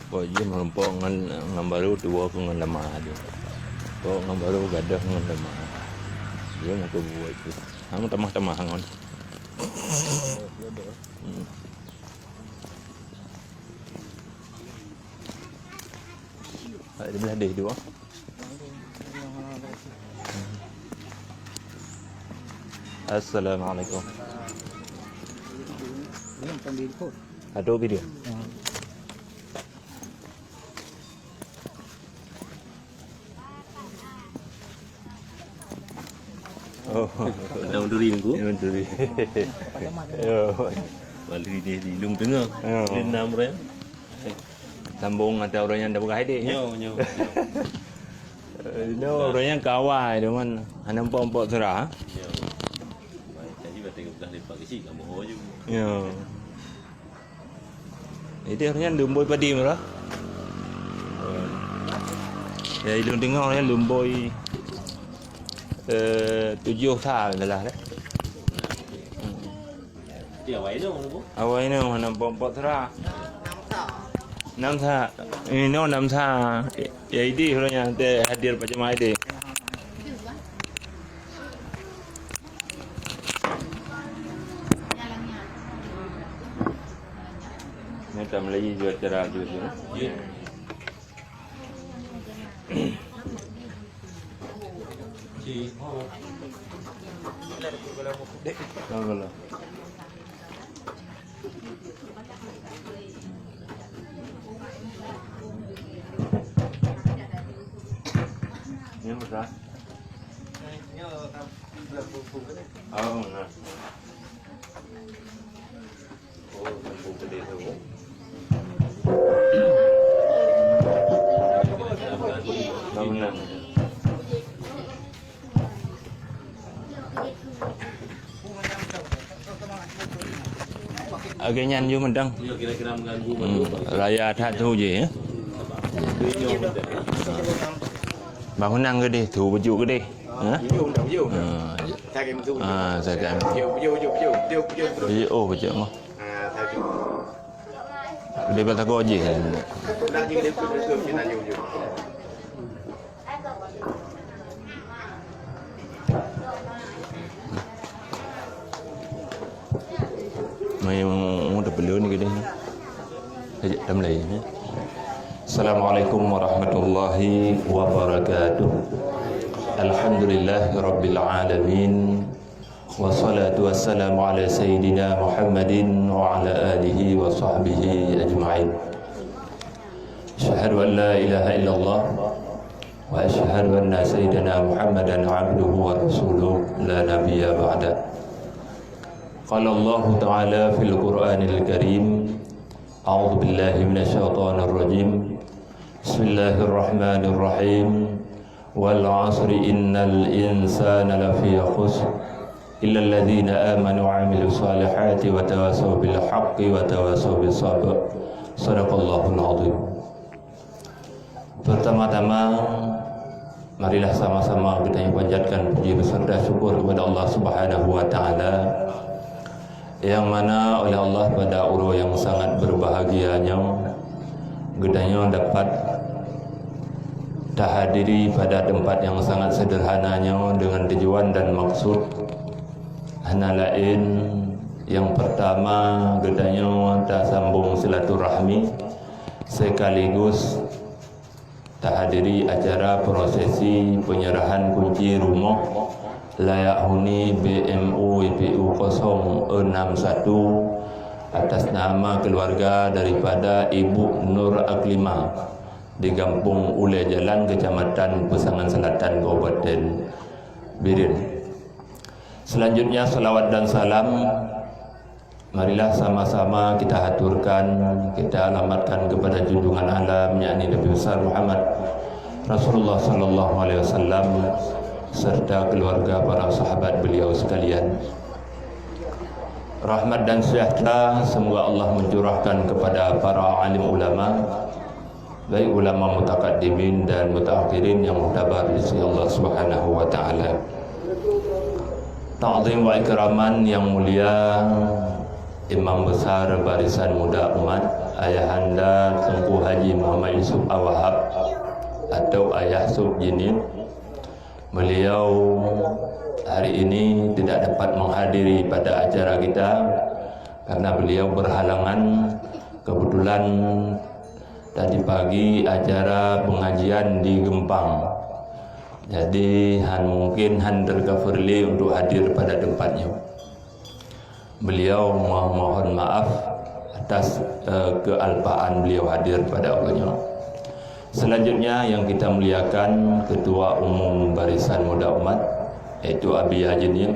Pokoknya melompok ngan baru dua ku ngan lemah dia. Kok ngan baru gadah ngan lemah. Dia mau ke buat itu. Hang tamah-tamah hangon. Ada di belah deh dua. Assalamualaikum. Ada video. Oh, Daun duri nunggu. duri. Yo, Balik di lung tengah. Di enam rem. sambung ada orang yang dah berkah dia. Nyo. Itu orangnya kawai dengan hanam pompok serah. Nyo. Baik, jadi berarti kita lepas isi kamu hoju. Ya. Itu orangnya lumboi padi merah. Ya, hidung tengah orangnya lumboi 7 tahun dah lah. Dia awal itu nunggu. Awal ini hanam pompok serah. 6 tahun. Ini 6 tahun. Ya ini orangnya hadir macam mana? Ini tak Melayu juga cara juga. Ya. Si, oh. Alhamdulillah. Ini berapa? Oh, enggak. Oh, lampu gede tu. Bangunan. Agaknya nyu mendang. Dia kira-kira mengganggu Raya tak tu je ya. Bangunan gede, tu baju gede. Ha? Saya kan. Oh, baju mah. Dia kata kau je. Mai mau dah beliau ni gede. Sejak dah mulai ya. Assalamualaikum warahmatullahi wabarakatuh. Alhamdulillah rabbil alamin. Wassalatu wassalamu ala sayyidina Muhammadin wa ala alihi wa sahbihi ajma'in. Asyhadu an la ilaha illallah wa asyhadu anna sayyidina Muhammadan abduhu wa rasuluhu la nabiyya ba'da. Qala Allah Ta'ala fil Qur'anil Karim. A'udzu billahi minasyaitonir rajim. Bismillahirrahmanirrahim. Wal 'asri innal insana lafi khusr illa alladhina amanu wa 'amilus salihati wa tawassaw bil haqqi wa tawassaw bis sabr. Shadaqallahul 'azim. Pertama-tama marilah sama-sama kita panjatkan puji beserta syukur kepada Allah Subhanahu wa taala yang mana oleh Allah pada urus yang sangat berbahagianya gedanya dapat terhadiri pada tempat yang sangat sederhananya dengan tujuan dan maksud hanya lain yang pertama gedanya tersambung silaturahmi sekaligus terhadiri acara prosesi penyerahan kunci rumah layak huni BMU IPU 061 atas nama keluarga daripada Ibu Nur Aklimah di Kampung Ule Jalan, Kecamatan Pesangan Selatan, Kabupaten Birin. Selanjutnya salawat dan salam marilah sama-sama kita haturkan, kita alamatkan kepada junjungan alam yakni Nabi besar Muhammad Rasulullah sallallahu alaihi wasallam serta keluarga para sahabat beliau sekalian. Rahmat dan sejahtera semoga Allah mencurahkan kepada para alim ulama, baik ulama mutakaddimin dan mutaakhirin yang muhtabar di sisi Allah Subhanahu wa taala. Ta'zim wa ikraman yang mulia Imam Besar Barisan Muda Umat, Ayahanda Tengku Haji Muhammad Yusuf Awahab atau Ayah Subjinin. Beliau hari ini tidak dapat menghadiri pada acara kita karena beliau berhalangan. Kebetulan tadi pagi acara pengajian di Gempang, jadi mungkin tercoverly untuk hadir pada tempatnya. Beliau mohon maaf atas kealpaan beliau hadir pada waktunya. Selanjutnya yang kita muliakan Ketua Umum Barisan Muda Umat, yaitu Abi Haji,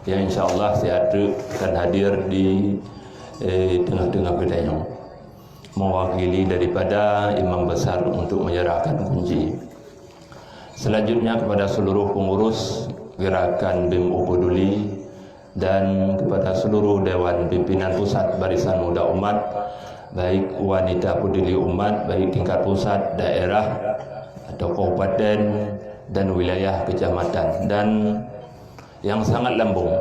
yang insyaAllah saya akan hadir di tengah-tengah kita, mewakili daripada Imam Besar untuk menyerahkan kunci. Selanjutnya kepada seluruh pengurus gerakan BEM Peduli dan kepada seluruh Dewan Pimpinan Pusat Barisan Muda Umat, baik wanita peduli umat, baik tingkat pusat, daerah atau kabupaten dan wilayah kecamatan, dan yang sangat lambung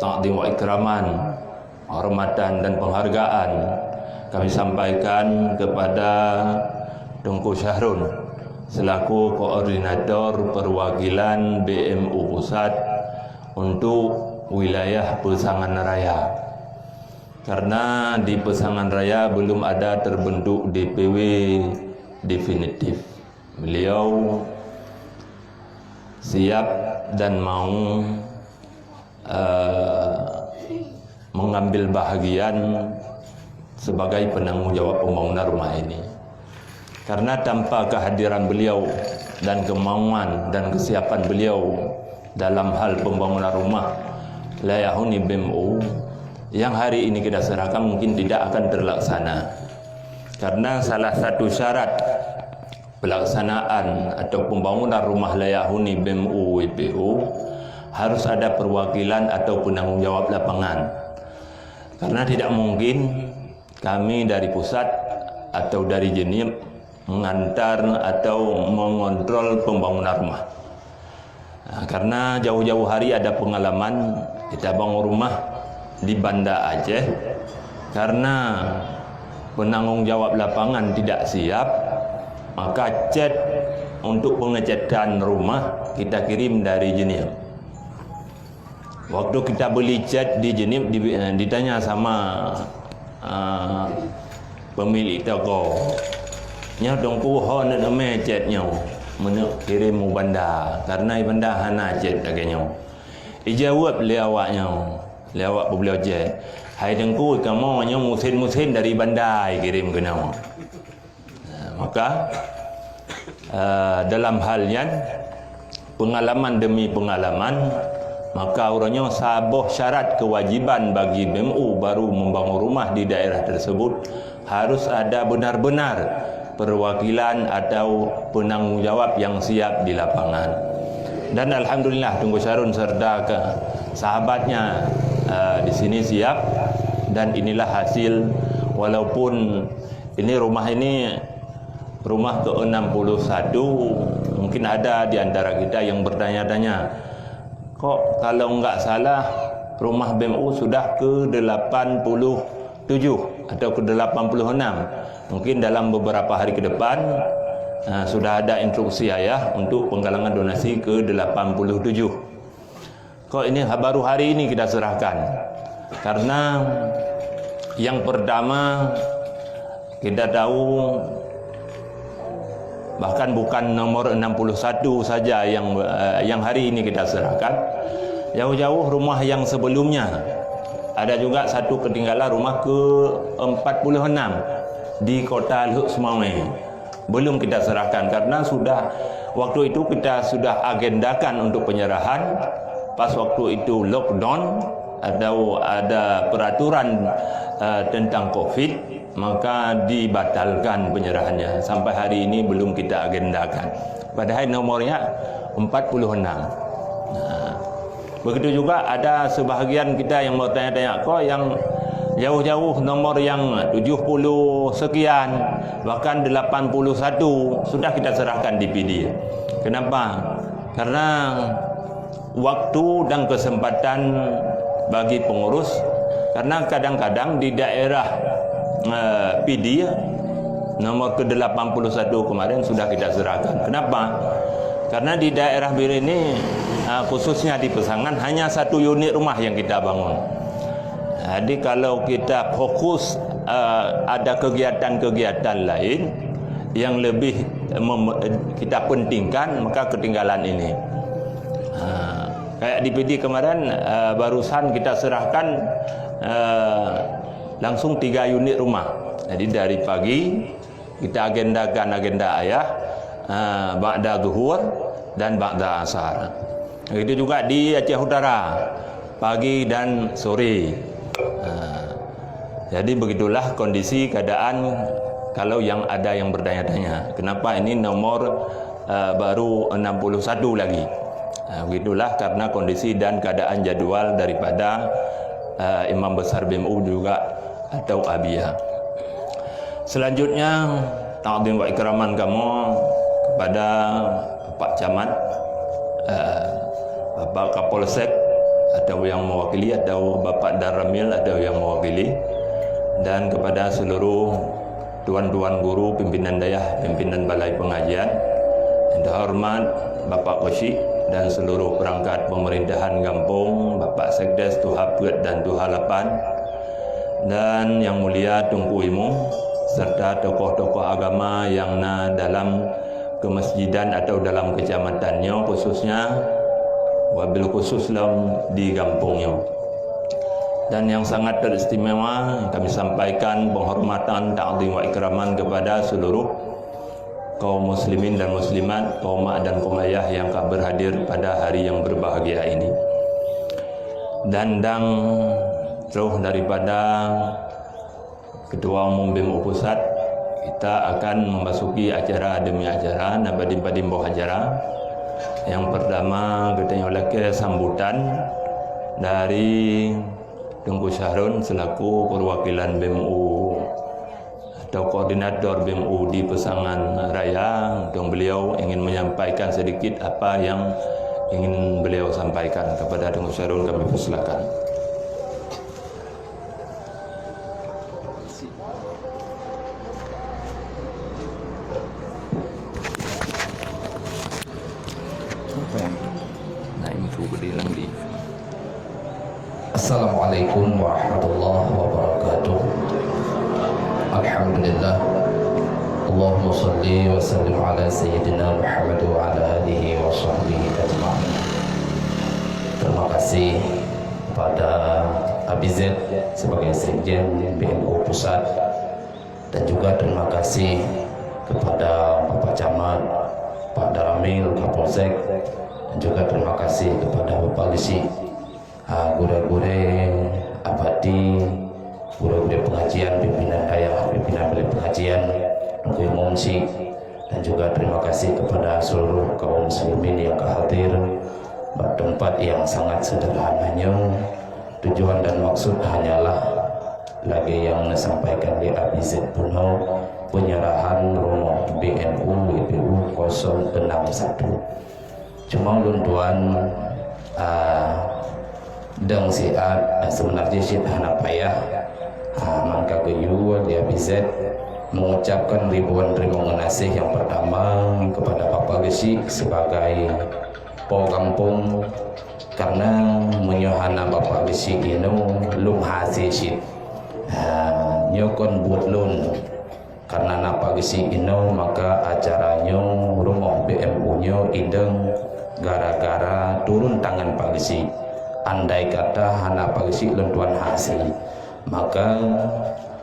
takdim wa ikraman, hormatan dan penghargaan kami sampaikan kepada Tengku Syahrun selaku koordinator perwakilan BMU Pusat untuk wilayah Pesangan Raya. Karena di Pesangan Raya belum ada terbentuk DPW definitif. Beliau siap dan mau mengambil bahagian sebagai penanggung jawab pembangunan rumah ini. Karena tanpa kehadiran beliau dan kemauan dan kesiapan beliau dalam hal pembangunan rumah layahuni BEMU yang hari ini kita serahkan mungkin tidak akan terlaksana. Karena salah satu syarat pelaksanaan atau pembangunan rumah layahuni BEMU WPU harus ada perwakilan atau penanggung jawab lapangan. Karena tidak mungkin kami dari pusat atau dari Jenib mengantar atau mengontrol pembangunan rumah. Karena jauh-jauh hari ada pengalaman kita bangun rumah di Banda Aceh, karena penanggung jawab lapangan tidak siap, maka cat untuk pengecatan rumah kita kirim dari Jenib. Waktu kita beli cat di Jenib, ditanya sama pemilik toko, nya dongku ho nak nama catnya mana kirim mu Banda, karena Banda hana cat agaknya. Dijawab le awaknya, le awak beliau je, hai dengku kamu nya musin-musin dari Banda kirim ke nama. Maka dalam halnya pengalaman demi pengalaman, maka orangnya sabuh syarat kewajiban bagi BEMU baru membangun rumah di daerah tersebut harus ada benar-benar perwakilan atau penanggung jawab yang siap di lapangan. Dan alhamdulillah Tengku Syahrun serta ke sahabatnya di sini siap, dan inilah hasil. Walaupun ini rumah ke-61, mungkin ada di antara kita yang bertanya-tanya, kok kalau enggak salah rumah BEMU sudah ke-87 atau ke-86. Mungkin dalam beberapa hari ke depan sudah ada instruksi ayah untuk penggalangan donasi ke-87. Kok ini baru hari ini kita serahkan? Karena yang pertama kita tahu bahkan bukan nomor 61 saja yang hari ini kita serahkan. Jauh-jauh rumah yang sebelumnya ada juga satu ketinggalan rumah ke-46 di kota Luk Semawai. Belum kita serahkan karena sudah waktu itu kita sudah agendakan untuk penyerahan. Pas waktu itu lockdown atau ada peraturan tentang COVID, maka dibatalkan penyerahannya. Sampai hari ini belum kita agendakan. Padahal nomornya 46. Begitu juga ada sebahagian kita yang mau tanya-tanya, kok yang jauh-jauh nomor yang 70 sekian, bahkan 81 sudah kita serahkan DPD. Kenapa? Karena waktu dan kesempatan bagi pengurus Karena kadang-kadang di daerah PD nomor ke-81 kemarin sudah kita serahkan. Kenapa? Karena di daerah Bir ini khususnya di Pesangan hanya 1 unit rumah yang kita bangun. Jadi kalau kita fokus ada kegiatan-kegiatan lain yang lebih kita pentingkan, maka ketinggalan ini. Kayak di PD kemarin barusan kita serahkan langsung 3 unit rumah. Jadi dari pagi kita agendakan agenda ayah ba'da zuhur dan ba'da asar. Begitu juga di Aceh Utara, pagi dan sore. Jadi begitulah kondisi keadaan kalau yang ada yang bertanya-tanya. Kenapa ini nomor baru 61 lagi? Begitulah karena kondisi dan keadaan jadwal daripada Imam Besar BMU juga atau Abia. Selanjutnya ta'zim wa ikraman kamu kepada Pak Camat, Bapak Kapolsek atau yang mewakili, atau Bapak Daramil atau yang mewakili, dan kepada seluruh tuan-tuan guru, pimpinan dayah, pimpinan balai pengajian, yang terhormat Bapak Kosyik dan seluruh perangkat pemerintahan kampung, Bapak Sekdes, Tuha Pet dan Tuha Lapan, dan yang mulia Tunku Imu, serta tokoh-tokoh agama yang dalam kemasjidan atau dalam kecamatannya, khususnya wabil khusus di kampungnya. Dan yang sangat teristimewa kami sampaikan penghormatan, ta'zim wa ikraman kepada seluruh kaum muslimin dan muslimat, kaum mak dan kaum ayah yang berhadir pada hari yang berbahagia ini. Dan terus daripada Ketua Umum BMU Pusat, kita akan memasuki acara demi acara, nabadim-badim bawah acara. Yang pertama kita oleh sambutan dari Tengku Syahrun selaku perwakilan BMU atau koordinator BMU di Pesangan Raya. Untuk beliau ingin menyampaikan sedikit apa yang ingin beliau sampaikan. Kepada Tengku Syahrun kami persilakan. Assalamualaikum warahmatullahi wabarakatuh. Alhamdulillah. Allahumma salli wa sallim ala sayyidina Muhammad wa ala alihi wa sahbihi ajma'in. Terima kasih kepada ABZ sebagai Sekjen BMU Pusat, dan juga terima kasih kepada Bapak Camat, Pak Daramil, Kapolsek, dan juga terima kasih kepada Bapak Lisi, guru-guru abadi, guru-guru pengajian, pimpinan dayah, pimpinan balai pengajian, Tengku Mumsi, dan juga terima kasih kepada seluruh kaum muslimin yang hadir pada tempat yang sangat sederhananya. Tujuan dan maksud hanyalah lagi yang disampaikan di ABZ Puno, penyerahan rumah BNU WPU 061. Cuma luntuan dan siat sebenarnya siat hana payah mangka geyu dia bisa mengucapkan ribuan terima kasih. Yang pertama kepada Bapak Gesi sebagai po kampung, karena menyohana Bapak Gesi ini lum hasil siat nyokon butlun, karena napa Gesi ini maka acaranya rumah BMU nya ideng gara-gara turun tangan Pak Gesi. Andai kata hana pagisi lentuan hasil, maka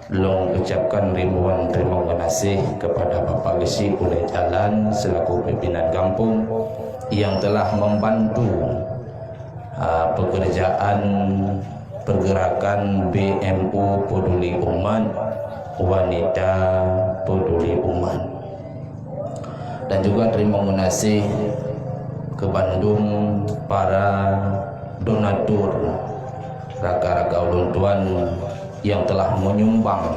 long ucapkan ribuan terima kasih kepada Bapak Gesi oleh jalan selaku pimpinan kampung yang telah membantu pekerjaan pergerakan BMU Peduli Umat, wanita peduli umat. Dan juga terima kasih ke Bandung para donatur, raga-raga ulun tuan yang telah menyumbang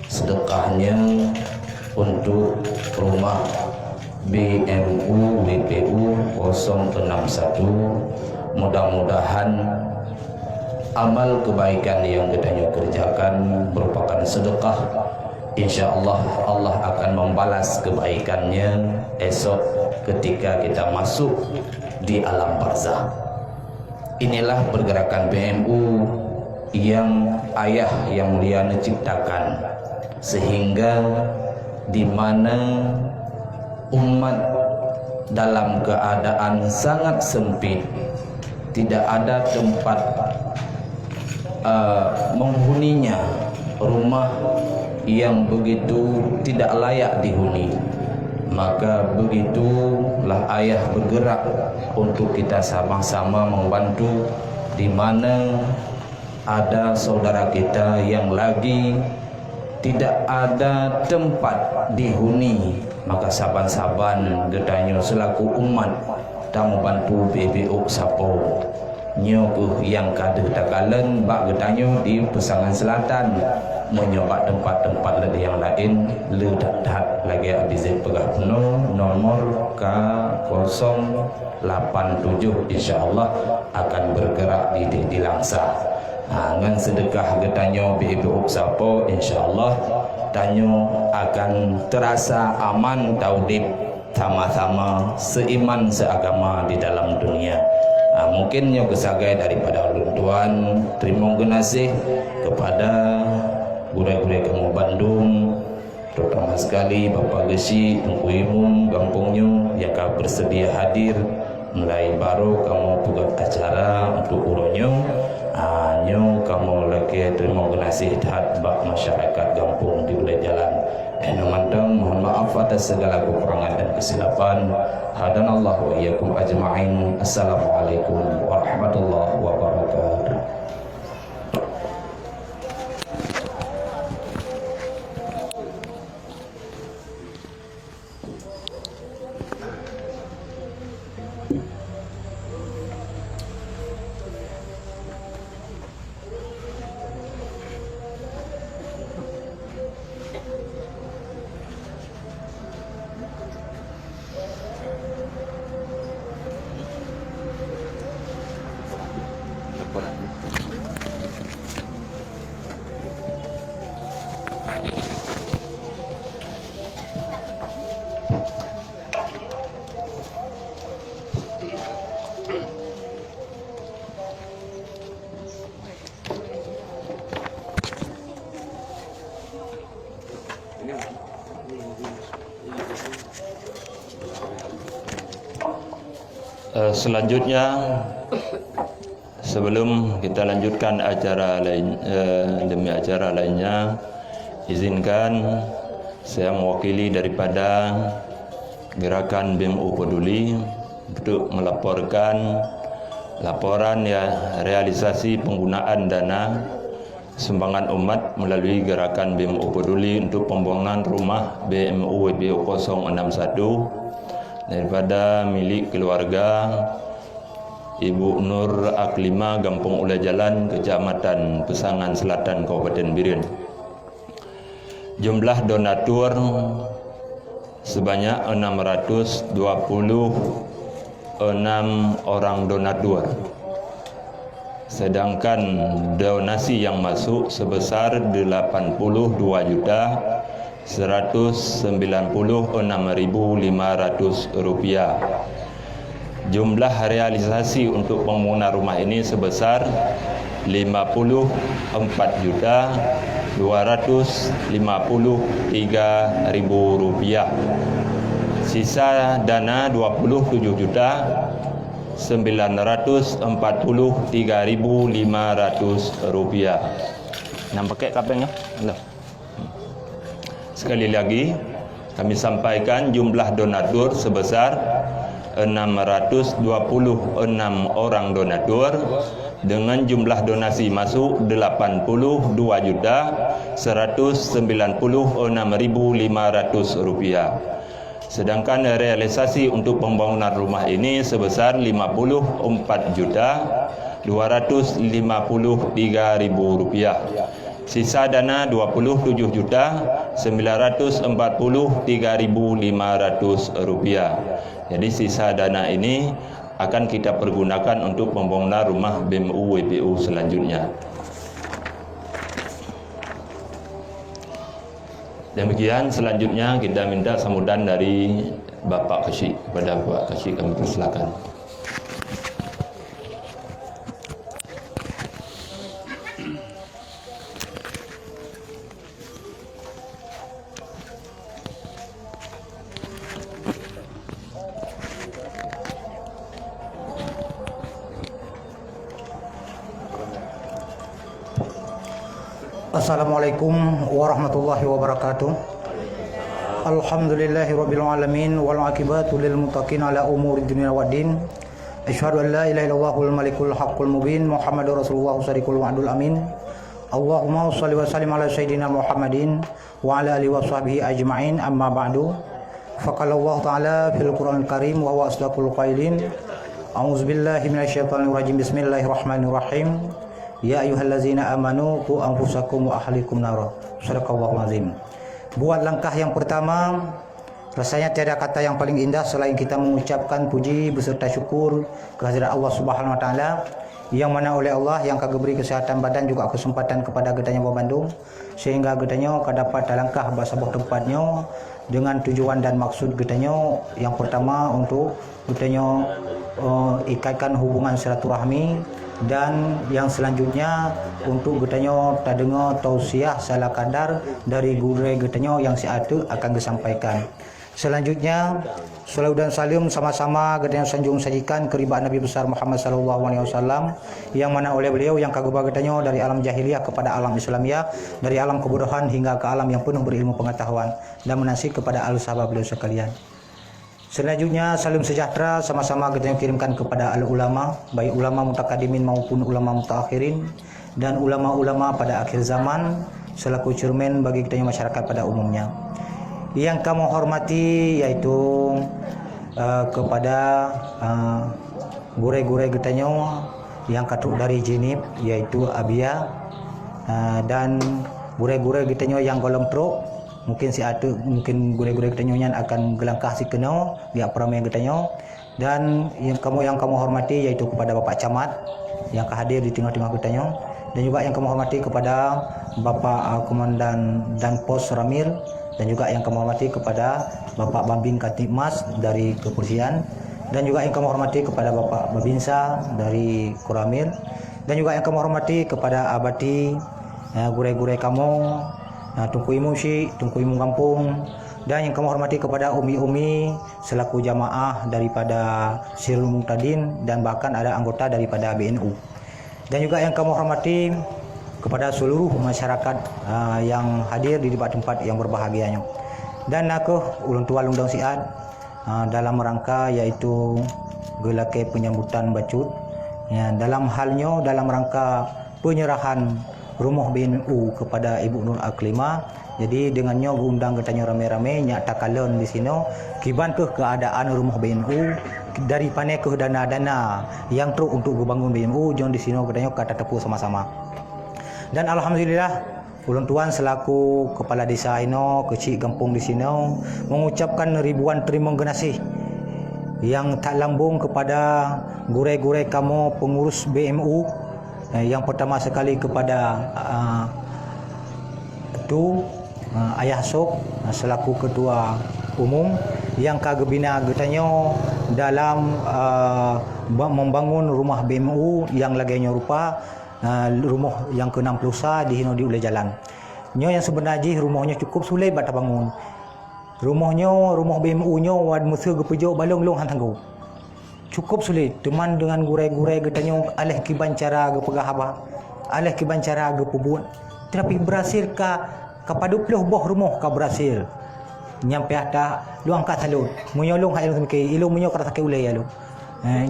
sedekahnya untuk rumah BMU WPU 061. Mudah-mudahan amal kebaikan yang kita kerjakan merupakan sedekah. InsyaAllah Allah akan membalas kebaikannya esok ketika kita masuk di alam barzah. Inilah pergerakan BMU yang ayah yang mulia ciptakan, sehingga di mana umat dalam keadaan sangat sempit, tidak ada tempat menghuninya, rumah yang begitu tidak layak dihuni, maka begitulah ayah bergerak untuk kita sama-sama membantu. Di mana ada saudara kita yang lagi tidak ada tempat dihuni, maka saban-saban getanyo selaku umat kita membantu BBO Sapo nyokuh yang kada takalan bak getanyo di Pesangan Selatan menyoba tempat-tempat yang lain ledak lagi abizet pegah penuh nomor K087 insyaallah akan bergerak di Langsa. Dengan sedekah getanyo BBO Sapo insyaallah tanyo akan terasa aman taudib sama-sama seiman seagama di dalam dunia. Mungkin yang kesagai daripada ulun tuan, terima kasih kepada gure-gure kamu Bandung, terutama sekali Bapak Gesi, Tengku Imum, Gampungnya yang kau bersedia hadir mulai baru kamu buat acara untuk uronyo. Nyo kamu lagi terima kasih terhadap masyarakat Gampung di wilayah jalan. Mantang mohon maaf atas segala kekurangan dan kesilapan. Hadanallahu wa iyyakum ajma'in. Assalamualaikum warahmatullahi wabarakatuh. Selanjutnya, sebelum kita lanjutkan acara lain demi acara lainnya, izinkan saya mewakili daripada gerakan BMU Peduli untuk melaporkan laporan realisasi penggunaan dana sumbangan umat melalui gerakan BMU Peduli untuk pembangunan rumah BMU WBO 061 daripada milik keluarga Ibu Nur Aklima, Gampung Ula Jalan, Kecamatan Pesangan Selatan, Kabupaten Biren. Jumlah donatur sebanyak 626 orang donatur. Sedangkan donasi yang masuk sebesar 82.196.500 rupiah. Jumlah realisasi untuk pembangunan rumah ini sebesar 54.253.000 rupiah. Sisa dana 27.943.500 rupiah. Nampaknya kapengnya? Sekali lagi kami sampaikan jumlah donatur sebesar 626 orang donatur dengan jumlah donasi masuk 82.196.500 rupiah. Sedangkan realisasi untuk pembangunan rumah ini sebesar 54.253.000 rupiah. Sisa dana 27.943.500 rupiah. Jadi sisa dana ini akan kita pergunakan untuk pembangunan rumah BMU WPU selanjutnya. Demikian, selanjutnya kita minta sambutan dari Bapak Kecik. Kepada Bapak Kecik kami persilakan. Assalamualaikum warahmatullahi wabarakatuh. Alhamdulillahirabbil alamin wal aqibatu lil muttaqin ala umuri dunya waddin. Asyhadu an la ilaha illallahul malikul haqqul mubin Muhammadur rasulullah sadiqul wa'dul amin. Allahumma shalli wa sallim ala sayyidina Muhammadin wa ala alihi wa sahbihi ajma'in. Amma ba'du. Faqala Allah ta'ala fil Qur'anil Karim wa huwa asdaqul qailin. A'udzubillahi minasyaitonir rajim. Bismillahirrahmanirrahim. Ya ayyuhallazina amanu qu anfusakum wa ahlikum nara. Shadaqallahul azim. Buat langkah yang pertama, rasanya tiada kata yang paling indah selain kita mengucapkan puji beserta syukur kehadirat Allah Subhanahu wa taala, yang mana oleh Allah yang kagak beri kesehatan badan juga kesempatan kepada getanya Buah Bandung, sehingga getanya dapat langkah bahasa buah tempatnya dengan tujuan dan maksud getanya yang pertama untuk getanya ikatkan hubungan silaturahmi, dan yang selanjutnya untuk getanya tak dengar tausiah salah kadar dari guru getanya yang siatu akan disampaikan. Selanjutnya salawat dan salam sama-sama getanya sanjung sajikan keribaan Nabi besar Muhammad sallallahu alaihi wasallam, yang mana oleh beliau yang kagubah getanya dari alam jahiliyah kepada alam Islamiyah, dari alam kebodohan hingga ke alam yang penuh berilmu pengetahuan, dan menasih kepada al sahabat beliau sekalian. Selanjutnya salam sejahtera sama-sama kita kirimkan kepada al-ulama, baik ulama mutakadimin maupun ulama mutakhirin, dan ulama-ulama pada akhir zaman selaku cermin bagi kita masyarakat pada umumnya. Yang kami hormati yaitu kepada gure-gure getanya yang katuk dari Jenib yaitu Abia, dan gure-gure getanya yang golong truk. Mungkin mungkin gure-gure ketanyonya akan gelangkah si kena di apramai ketanyo, dan yang kamu hormati yaitu kepada Bapak Camat yang hadir di tengah-tengah ketanyo, dan juga yang kamu hormati kepada Bapak Komandan dan Pos Ramil, dan juga yang kamu hormati kepada Bapak Bambing Katipmas dari Kepolisian, dan juga yang kamu hormati kepada Bapak Babinsa dari Koramil, dan juga yang kamu hormati kepada abati gure-gure kamu, Tungku Imu Syik, Tungku Imu Kampung, dan yang kami hormati kepada umi-umi selaku jamaah daripada Sirul Muqtadin, dan bahkan ada anggota daripada BNU. Dan juga yang kami hormati kepada seluruh masyarakat yang hadir di tempat-tempat yang berbahagianya. Dan aku ulun tua Lungdang Siat dalam rangka yaitu gelake penyambutan bacut, ya, dalam rangka penyerahan rumah BNU kepada Ibu Nur Aklima. Jadi dengannya undang katanya rame-rame nyak takalon di sini kiban ke keadaan rumah BNU dari pane ke dana-dana yang truk untuk bangun BNU jong di sini katanya kata tepu sama-sama. Dan alhamdulillah ulun tuan selaku kepala desa ino kecil kampung di sini mengucapkan ribuan terima kasih yang tak lambung kepada gure-gure kamu pengurus BMU. Yang pertama sekali kepada Ayah Sok selaku ketua umum yang kagebina getanya dalam membangun rumah BMU yang laganya rupa rumah yang ke-60 di Hino di Ulai Jalan. Nyo yang sebenarnya rumahnya cukup sulit bata bangun. Rumah BMU nya wad musuh gepejo balong long hantanggo. Cukup sulit teman dengan gure-gure getanya alih kiban cara ge pegah apa alih kiban cara ge pebun, tapi berhasil kepada 20 buah rumah ka berhasil nyampe ada luang ka salun menyolong hai lu ke ilu menyo ka sakit ulai alu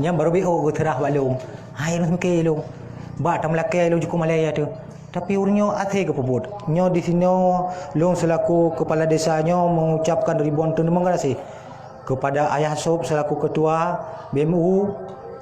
nyam baru bio ge terah balung hai lu ke ilu ba tam lakai lu cukup malaya tu, tapi urnyo ate ge pebun nyo di sini long selaku kepala desanya mengucapkan ribuan terima kasih kepada Ayah Sob selaku ketua BMU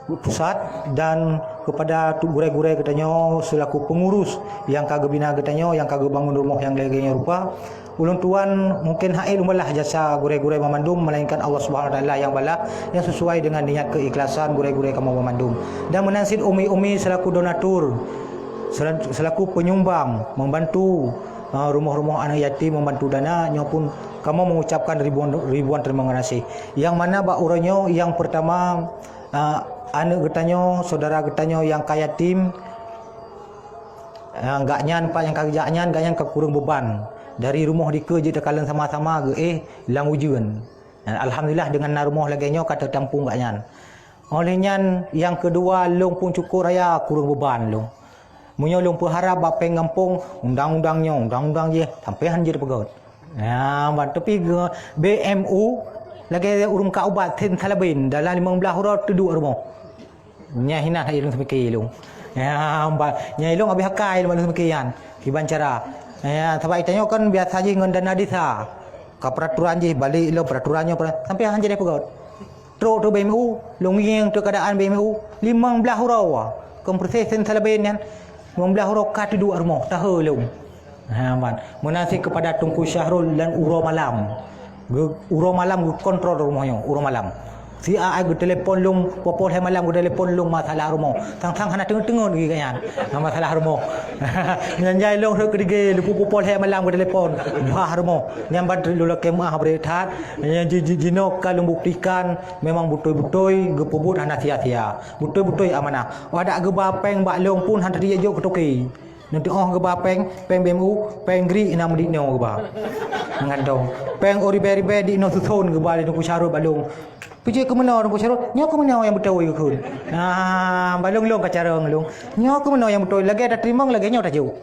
pusat dan kepada gurai-gurai katanya selaku pengurus yang kagak bina katanya yang kagak bangun rumah yang lagi rupa ulun tuan mungkin hail umbalah jasa gurai-gurai memandum melainkan Allah Subhanahu wa taala yang bala yang sesuai dengan niat keikhlasan gurai-gurai kamu memandum dan menansid umi-umi selaku donatur selaku penyumbang membantu rumah-rumah anak yatim membantu dana pun kamu mengucapkan ribuan terima kasih yang mana bak uranyo yang pertama anak getanyo saudara getanyo yang kaya yatim gak nyan pak yang kagak nyan kekurang beban dari rumah dikeje tekalan sama-sama ge hilang ujian alhamdulillah dengan rumah lagi nyo kata tampung gak nyan oleh nyan yang kedua long pun cukup raya kurang beban long munyo long berharap bape ngampung undang-undang je sampai hanjir pegot tapi BMU lagi urung ka ubat ten salabin dalam 15 huruf duduk rumah nya hina ilung sampai ilung nya ilung abi hakai ilung sampai kiban cara sebab itanyo kan biasa je ngan dana desa ka peraturan je balik lo peraturannya sampai hanjir pegot tro tu BMU longing tu keadaan BMU 15 huruf kompresi ten salabin kan 15 huruf ka duduk rumah tahu long menasih kepada Tunku Syahrul dan Uro Malam kontrol rumahnya Uro Malam si ai gue telefon lung popol hai malam gue telefon lung masalah rumah sang hana tengok lagi kan masalah rumah nyanjai lung ke dige lupu popol hai malam gue telefon rumah nyambat dulu kemah berehat jino kalau buktikan memang betul-betul gue pebut hana sia-sia betul-betul amanah ada ge bapeng bak lung pun hantar dia jok ketoki nanti ke bapeng BMU pengri ina mudino ke ba ngandong peng ori-beri di no susun ke ba di Tunku Syahrul balung pije ke mana Tunku Syahrul nyo ke mana yang betul ke kun balung long kacarang long nyo ke mana yang betul lagi ada terima lagi nyo tajuk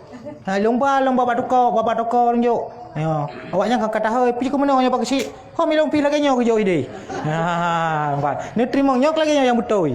lomba baba toko nyo awaknya kata hoi pije ke mana yang pak si ho milong pi lagi nyo ke jo ide ni terima nyo lagi nyo yang betul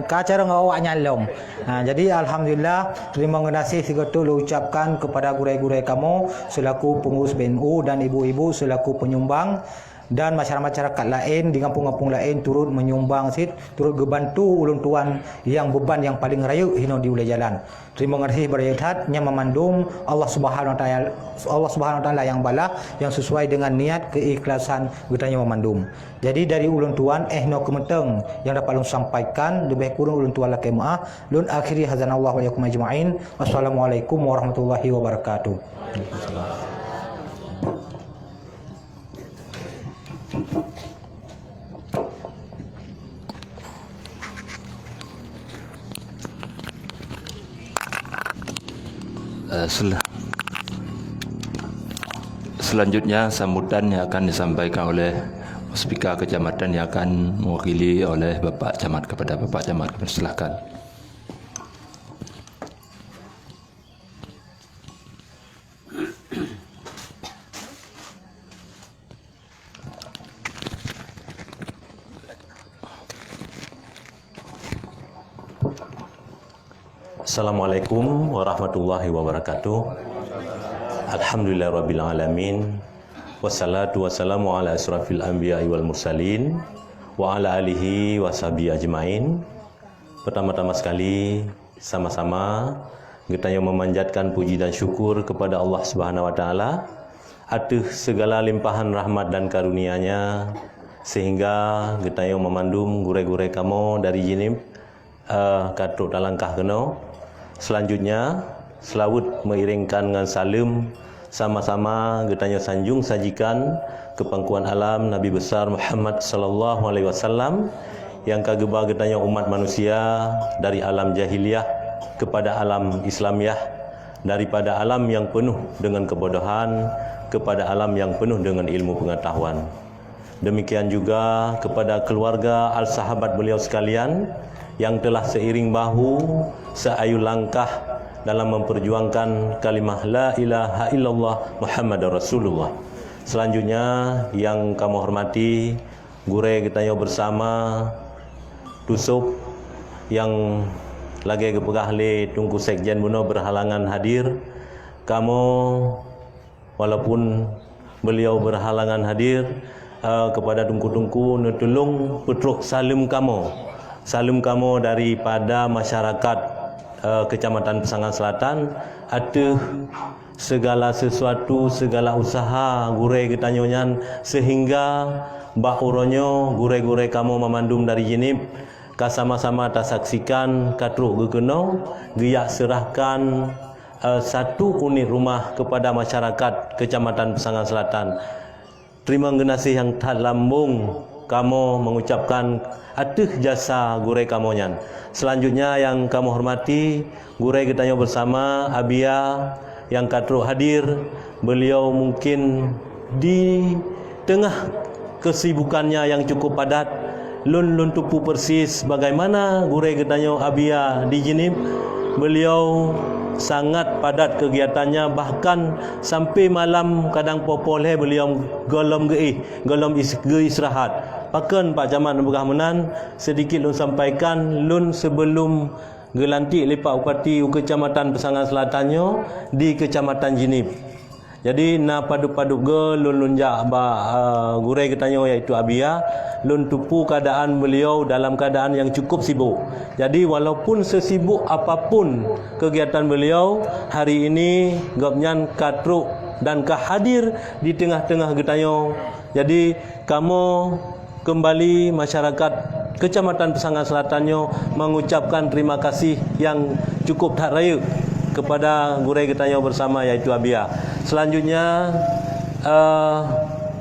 kacarang awaknya long jadi alhamdulillah terima kasih segetul ucapkan kepada gurai-gurai kamu selaku pengurus BNU dan ibu-ibu selaku penyumbang dan masyarakat lain di kampung-kampung lain turut menyumbang turut gebantu ulun tuan yang beban yang paling rayu hino di ulai jalan. Terima kasih berayatnya memandung Allah Subhanahu wa taala yang bala yang sesuai dengan niat keikhlasan getanya memandung. Jadi dari ulun tuan no kementeng yang dapat ulun sampaikan lebih kurang ulun tuan lakai maaf lun akhiri hazanallahu wa yakum ajma'in. Wassalamualaikum warahmatullahi wabarakatuh. Selanjutnya sambutan yang akan disampaikan oleh Spika Kecamatan yang akan mewakili oleh Bapak Camat kepada Bapak Camat. Silakan. Assalamualaikum warahmatullahi wabarakatuh. Alhamdulillahirabbil alamin. Wassalatu wassalamu ala asrafil anbiya'i wal mursalin wa ala alihi washabihi ajmain. Pertama-tama sekali sama-sama kita yang memanjatkan puji dan syukur kepada Allah Subhanahu wa taala atas segala limpahan rahmat dan karunia-Nya sehingga kita yang memandum gurai-gurai kamu dari jinib katuk dalangkah keno. Selanjutnya selawut mengiringkan dengan salam sama-sama getanya sanjung sajikan ke pangkuan alam Nabi besar Muhammad sallallahu alaihi wasallam yang kageba getanya umat manusia dari alam jahiliyah kepada alam Islamiah, daripada alam yang penuh dengan kebodohan kepada alam yang penuh dengan ilmu pengetahuan. Demikian juga kepada keluarga al-sahabat beliau sekalian yang telah seiring bahu seayu langkah dalam memperjuangkan kalimah la ilaha illallah Muhammadar Rasulullah. Selanjutnya yang kami hormati gurai kita bersama Tusuk yang lagi kepegah le Tunku Sekjen Buno berhalangan hadir. Kamu walaupun beliau berhalangan hadir kepada tungku-tungku netulung petruk salim kamu Salam kamu daripada masyarakat Kecamatan Pesangan Selatan. Ada segala sesuatu, segala usaha gurei ketanyonyan sehingga bahuronyo gurei-gurei kamu memandum dari Jenib ka sama-sama ta saksikan katruk gekeno giyak serahkan satu unit rumah kepada masyarakat Kecamatan Pesangan Selatan. Terima kasih yang tak lambung kamu mengucapkan aduh jasa gurei kamonyan. Selanjutnya yang kamu hormati, gurei kita bersama Abia yang katruk hadir. Beliau mungkin di tengah kesibukannya yang cukup padat. Lun tupu persis bagaimana gurei kita Abia di Jenib. Beliau sangat padat kegiatannya, bahkan sampai malam kadang popoleh beliau golom istirahat. Pakan Pak Camat Begah Menan sedikit lun sampaikan lun sebelum gelantik lipat upati Kecamatan Pesangan Selatannya di Kecamatan Jenib. Jadi na padu-padu ge lun jak gurei ketanyo iaitu Abia lun tupu keadaan beliau dalam keadaan yang cukup sibuk. Jadi walaupun sesibuk apapun kegiatan beliau, hari ini gopnyan katruk dan kehadir di tengah-tengah getanyo. Jadi kamu kembali masyarakat Kecamatan Pesangan Selatannya mengucapkan terima kasih yang cukup tak raya kepada gurei getanyo bersama iaitu Abia. Selanjutnya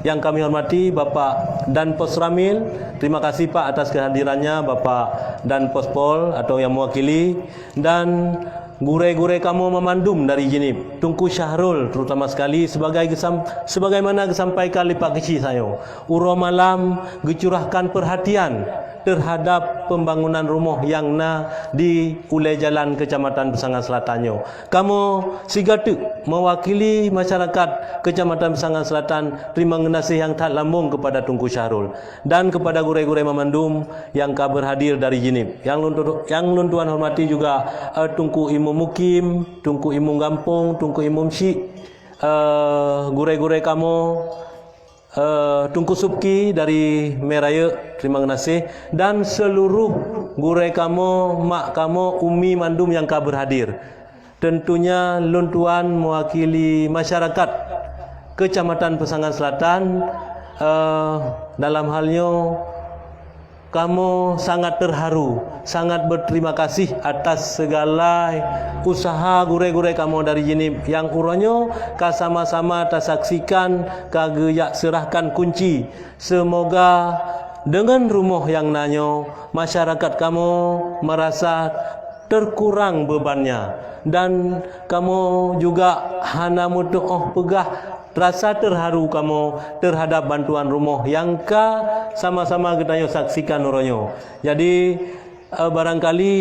yang kami hormati Bapak Dan Pos Ramil. Terima kasih Pak atas kehadirannya Bapak Dan Pos Pol atau yang mewakili, dan gurei-gurei kamu memandum dari Jenib, Tunku Syahrul terutama sekali sebagaimana disampaikan lipat kecil saya. Uro malam gecurahkan perhatian terhadap pembangunan rumah yang di ulai jalan Kecamatan Pesangan Selatannya. Kamu sigatu mewakili masyarakat Kecamatan Pesangan Selatan terima kasih yang tak lambung kepada Tunku Syahrul dan kepada gurei-gurei memandum yang berhadir dari Jenib. Yang luntuan hormati juga Tunku Imum Mukim, Tunku Imum Gampung, Tunku Imum Syik, gurei-gurei kamu Tunku Subki dari Meraya, terima kasih, dan seluruh gurei kamu, mak kamu, umi mandum yang berhadir. Tentunya luntuan mewakili masyarakat Kecamatan Pesangan Selatan. Dalam halnya kamu sangat terharu, sangat berterima kasih atas segala usaha gurei-gurei kamu dari Jenib yang uronyo sama-sama tersaksikan kageyak serahkan kunci. Semoga dengan rumah yang nanyo masyarakat kamu merasa terkurang bebannya, dan kamu juga hana mutuh pegah rasa terharu kamu terhadap bantuan rumah yang sama-sama kita saksikan uronyo. Jadi barangkali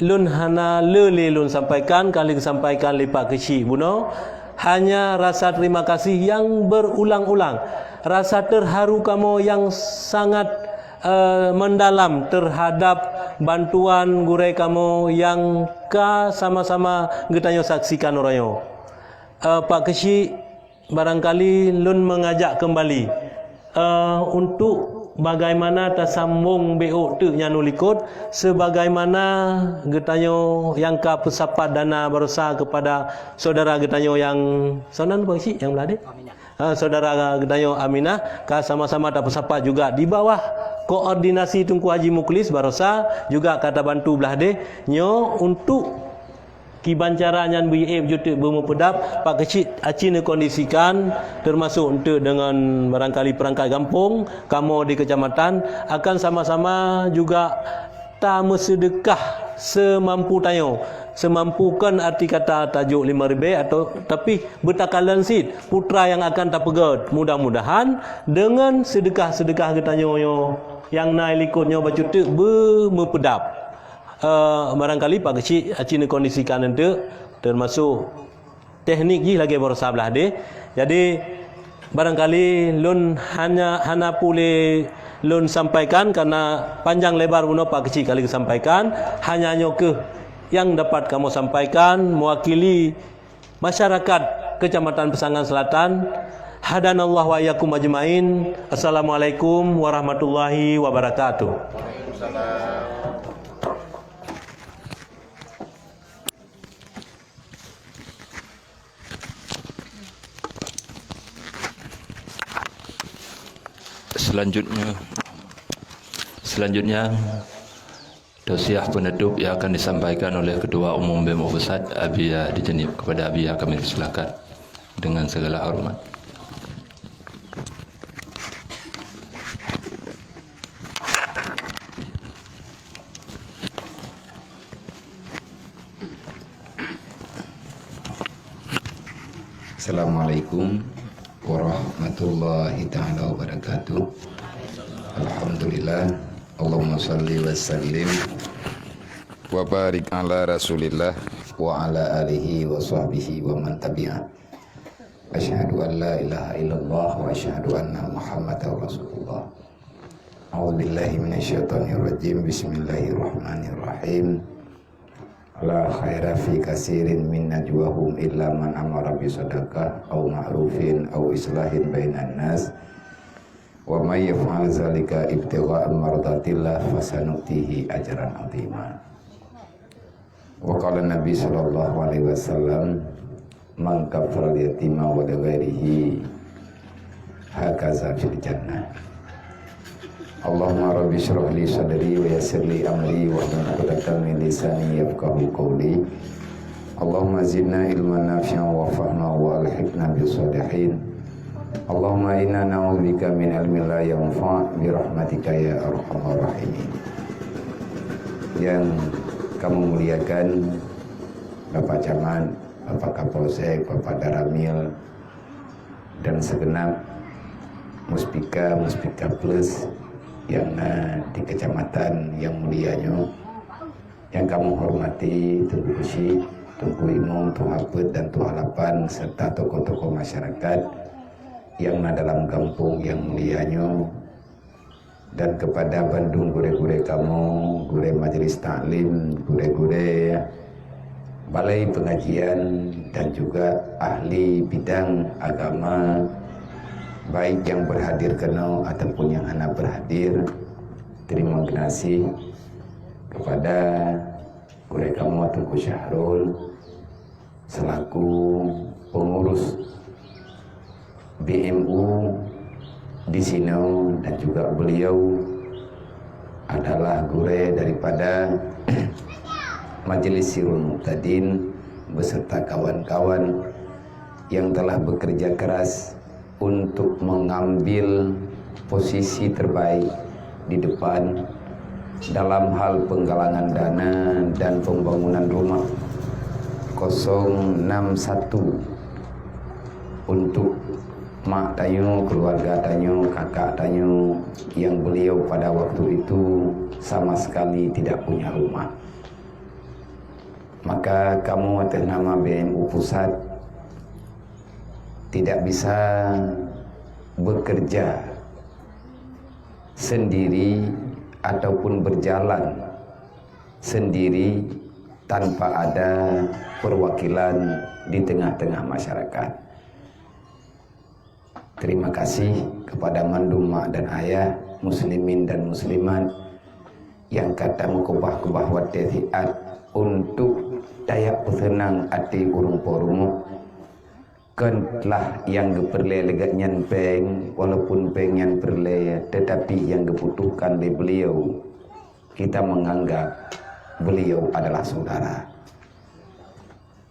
lun hana lele lun sampaikan kali sampaikan lipat kecil buno, hanya rasa terima kasih yang berulang-ulang, rasa terharu kamu yang sangat mendalam terhadap bantuan gurei kamu yang sama-sama kita saksikan uronyo. Pak Kecik, barangkali lun mengajak kembali untuk bagaimana tersambung BO tu yang nulikut sebagaimana getanyo yang pesapat dana berusaha kepada saudara getanyo yang sonan Pak Cik yang belade saudara getanyo Aminah sama-sama tak pesapat juga di bawah koordinasi Tunku Haji Muklis Barosa juga kata bantu belade nyo untuk kibancara nyan BF jutuk bemu pedap Pak Kecik acina kondisikan termasuk untuk dengan barangkali perangkat kampung kamu di kecamatan akan sama-sama juga tamu sedekah semampu tayo, semampukan arti kata tajuk 5 atau tapi bertakalan sid putra yang akan tak pegat. Mudah-mudahan dengan sedekah-sedekah getanyo yang naik likutnya bacutuk bemu pedap. Barangkali Pak Kecik acina kondisikan itu termasuk teknik je lagi berusaha belah deh. Jadi barangkali lun hanya pulih lun sampaikan karena panjang lebar puno Pak Kecik kali sampaikan hanya ke yang dapat kamu sampaikan mewakili masyarakat Kecamatan Pesangan Selatan. Hadanallahu wa iyyakum ajmain. Assalamualaikum warahmatullahi wabarakatuh. Selanjutnya tausiah penutup yang akan disampaikan oleh Ketua Umum BEM Pusat Abia di Jenib. Kepada Abia kami silakan dengan segala hormat. Assalamualaikum warahmatullahi ta'ala wabarakatuh. Alhamdulillah, Allahumma salli wa sallim wa barik ala rasulillah wa ala alihi wa sahbihi wa man tabi'ah. Asyhadu an la ilaha illallah wa asyhadu anna muhammadar rasulullah. A'udzu billahi minasyaitonir rajim. Bismillahirrahmanirrahim. La khaira fi kasirin min najwahum illa man amara bi sadaqah aw ma'rufin aw islahin bainan nas wa may yaf'al zalika ibtigha'a mardatillah fasanutihi ajran 'azima. Wa qala Nabi sallallahu alaihi wasallam man kafara yatima wa ghairihi hakaza fil jannah. Allahumma rabbi shrah li sadri wa yassir li amri wa hlul 'uqdatam min lisani yafqahu qawli. Allahumma zidna ilman nafi'an wa fahna wa alhiqna bis shalihin. Allahumma inna na'udzubika min ilmin la yanfa' bi rahmatika ya arhamar rahimin. Yang kami muliakan Bapak Camat, Bapak Kapolsek, Bapak Daramil, dan segenap Muspika Plus yang di kecamatan yang mulianya, yang kamu hormati Tunku Besi, Tunku Imam, Tunku Hapet, dan Tunku Halapan, serta tokoh-tokoh masyarakat yang dalam kampung yang mulianya, dan kepada Bandung gure-gure kamu, gure majelis taklim, gure-gure balai pengajian, dan juga ahli bidang agama, baik yang berhadir kena ataupun yang anak berhadir. Terima kasih kepada gure kamu Tunku Syahrul selaku pengurus BMU di sini, dan juga beliau adalah gure daripada Majelis Sirul Muqtadin beserta kawan-kawan yang telah bekerja keras untuk mengambil posisi terbaik di depan dalam hal penggalangan dana dan pembangunan rumah 061 untuk mak tanyo, keluarga tanyo, kakak tanyo yang beliau pada waktu itu sama sekali tidak punya rumah. Maka kamu atas nama BMU Pusat tidak bisa bekerja sendiri ataupun berjalan sendiri tanpa ada perwakilan di tengah-tengah masyarakat. Terima kasih kepada mandum mak dan ayah, muslimin dan muslimat yang kata mengkubah-kubah watiat untuk dayak pesenang hati urung porumu. Kenlah yang geperle legat nyan peng, walaupun peng yang perle, tetapi yang dibutuhkan oleh beliau, kita menganggap beliau adalah saudara.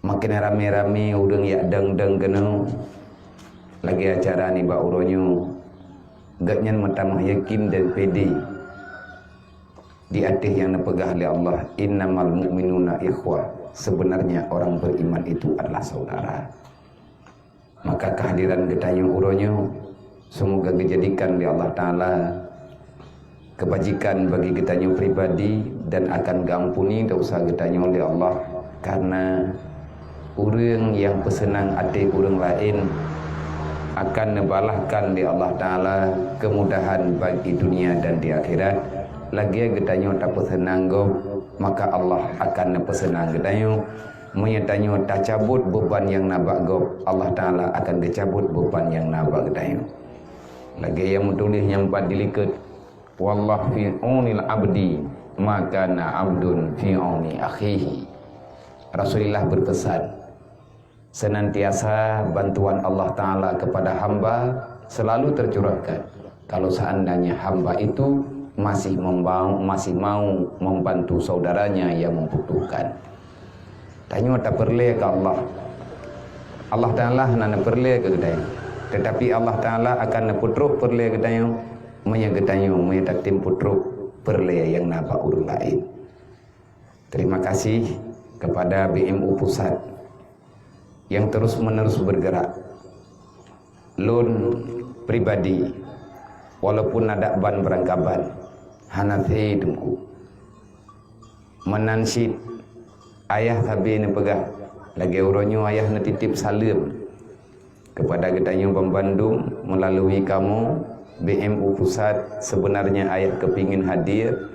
Makin rame-rame udang ya deng-deng geneng lagi acara ni ba uronyo, gak nyan matamah yakin dan pede di atas yang dipegah oleh Allah. Innamal mu'minuna ikhwah, sebenarnya orang beriman itu adalah saudara. Maka kehadiran getanyung uronyo semoga dijadikan oleh Allah Ta'ala kebajikan bagi getanyung pribadi, dan akan gampuni dosa getanyung oleh Allah, karena orang yang pesenang hati orang lain akan nebalahkan oleh Allah Ta'ala kemudahan bagi dunia dan di akhirat. Lagi getanyung tak pesenang go, maka Allah akan nepesenang getanyung. Menyatanya tak cabut beban yang nabak gop, Allah Ta'ala akan dicabut beban yang nabak gedayu. Lagi yang menulis yang 4 dilikat, wallah fi'unil abdi makana abdun fi'uni akhihi. Rasulullah berpesan, senantiasa bantuan Allah Ta'ala kepada hamba selalu tercurahkan kalau seandainya hamba itu masih mau membantu saudaranya yang membutuhkan. Tanya tak perlu ke Allah. Allah Ta'ala nak perlu ke kita. Tetapi Allah Ta'ala akan putruk perlu ke kita. Menyagetanyo menyatim putruk perlu yang napa urang lain. Terima kasih kepada BMU Pusat yang terus menerus bergerak. Lun pribadi walaupun ada ban berangkaban hanathi dengku menansid ayah tabi ni pegah lagi uronyo ayah na titip salam kepada gedanyo Bandung melalui kamu BMU Pusat. Sebenarnya ayah kepingin hadir,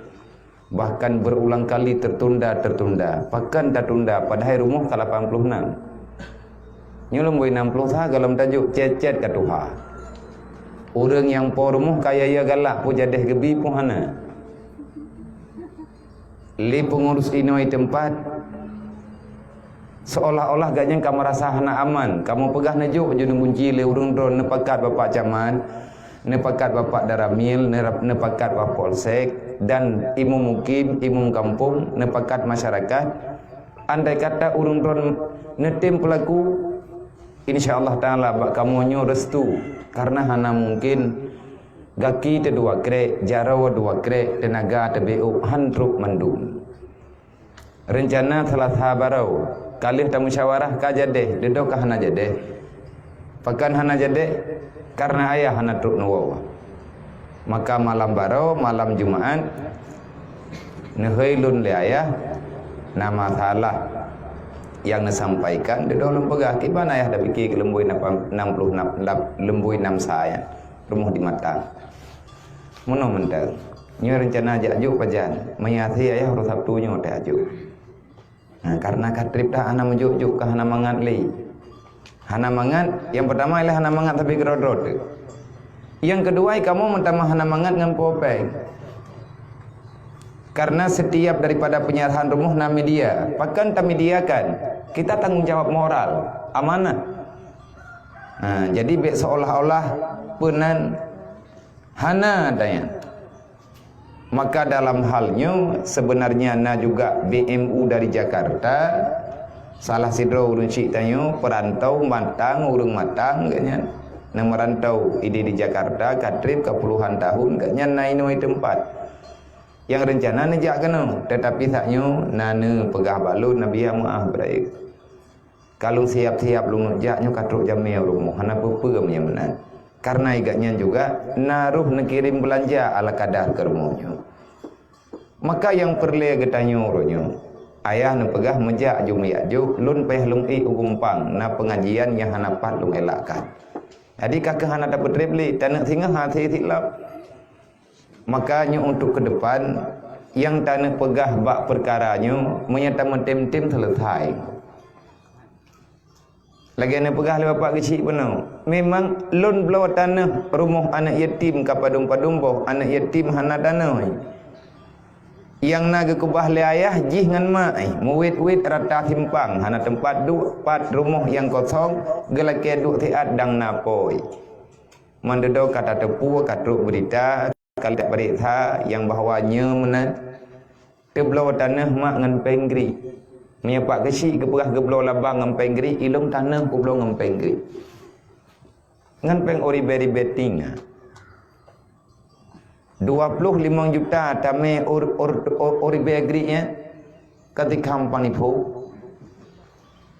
bahkan berulang kali tertunda bahkan tertunda pada hari rumah ke 86 nyulum boy 60 sah galam tajuk cecet ka Tuhan. Orang yang pormuh kaya ya galak pu jadeh gebi pu hana. Li pengurus inoi tempat seolah-olah gaknya kamu rasa hana aman. Kamu pegah najuk judung kunci le urung dron nepakat bapak camat, nepakat bapak daramil, nepakat bapak polsek dan imam mukim, imam kampung, nepakat masyarakat. Andai kata urung dron netim pelaku, insyaallah taala bak kamonyo restu karena hana mungkin gaki te dua krek jarawa dua krek tenaga tbu hantruk mandum rencana salah sabarau kalih ta musyawarah ka jadeh dedok ka hana jadeh pakan hana jadeh karena ayah hana truk nuwa maka malam barau malam Jumat neheulun le ayah nama salah yang disampaikan di dalam pegah tiba ayah dah fikir ke lembui 60 lembui 6 saya rumah di Matang mono mentang nyo rencana ajak juk pajan mayati ayah ro Sabtu nyo teh aju. Nah karena katrip dah ana menjuk-juk ke hana mangat li hana mangat yang pertama ialah hana mangat tapi gerodrod yang kedua kamu mentama hana mangat ngan popeng. Karena setiap daripada penyerahan rumah na media, pakan tak mediakan, kita tanggung jawab moral, amanah. Nah, jadi seolah-olah penan hana daya. Maka dalam halnya sebenarnya na juga BMU dari Jakarta, salah sidro urun cik tanyo perantau matang urung matang kanya. Na merantau ide di Jakarta katrip ke puluhan tahun kanya na inoi tempat. Yang rencana nejak kena tetapi taknyo nana pegah balut Nabi maaf beraik kalau siap-siap lu ngejaknyo katruk jamil rumah hana pepem yang menan karena igaknya juga naruh nekirim belanja ala kadar ke rumahnya maka yang perlu getanyo ronyo ayah na pegah mejak jumiak juk lun peh lung i ugumpang na pengajian yang hana pat lung elakkan jadi kakak hana dapat repli tanah singa hati silap. Makanya untuk ke depan yang tanah pegah bak perkaranya menyata mentem-tem selesai. Lagi anak pegah le bapak kecil penuh. Memang lon belau tanah rumah anak yatim ka padung-padung boh anak yatim hana tanah. Yang naga kubah le ayah jih ngan mak muwit-wit rata simpang hana tempat duk pat rumah yang kosong gelake duk tiat dang napoi. Mandedo kata tepu katruk berita kalau tak berita yang bahawanya menat keblau tanah mak ngan penggri menyepak kesi keperah keblau labang ngan penggri ilung tanah keblau ngan penggri ngan peng ori beri betting 25 juta tame ori begri nya ketika hampang ipu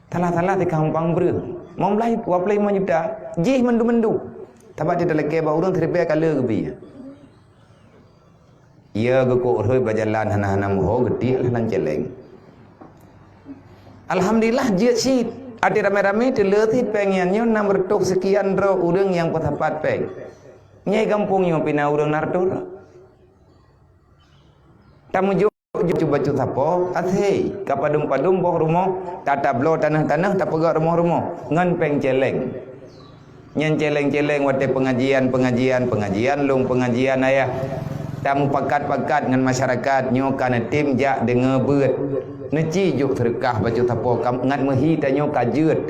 talah-talah ketika hampang ber memulai 25 juta jih mendu-mendu tabat dia lagi ba urang terbe kala gebi ia gekok roi berjalan hana-hana moho gede lah lan celeng. Alhamdulillah dia si ada rame-rame teleti pengiannya nomor tok sekian ro urang yang petapat peng. Nyai kampungnya pina urang nartur. Tamu jo coba sapo athe kapadum-padum boh rumah tata blo tanah-tanah tak pegak rumah-rumah ngan peng celeng. Nyen celeng-celeng wate pengajian lung pengajian ayah. Tamu pakat-pakat dengan masyarakat nyokan tim jak dengar beut neci juk terkah baju tapo kam ngat mehi tanyo kajeut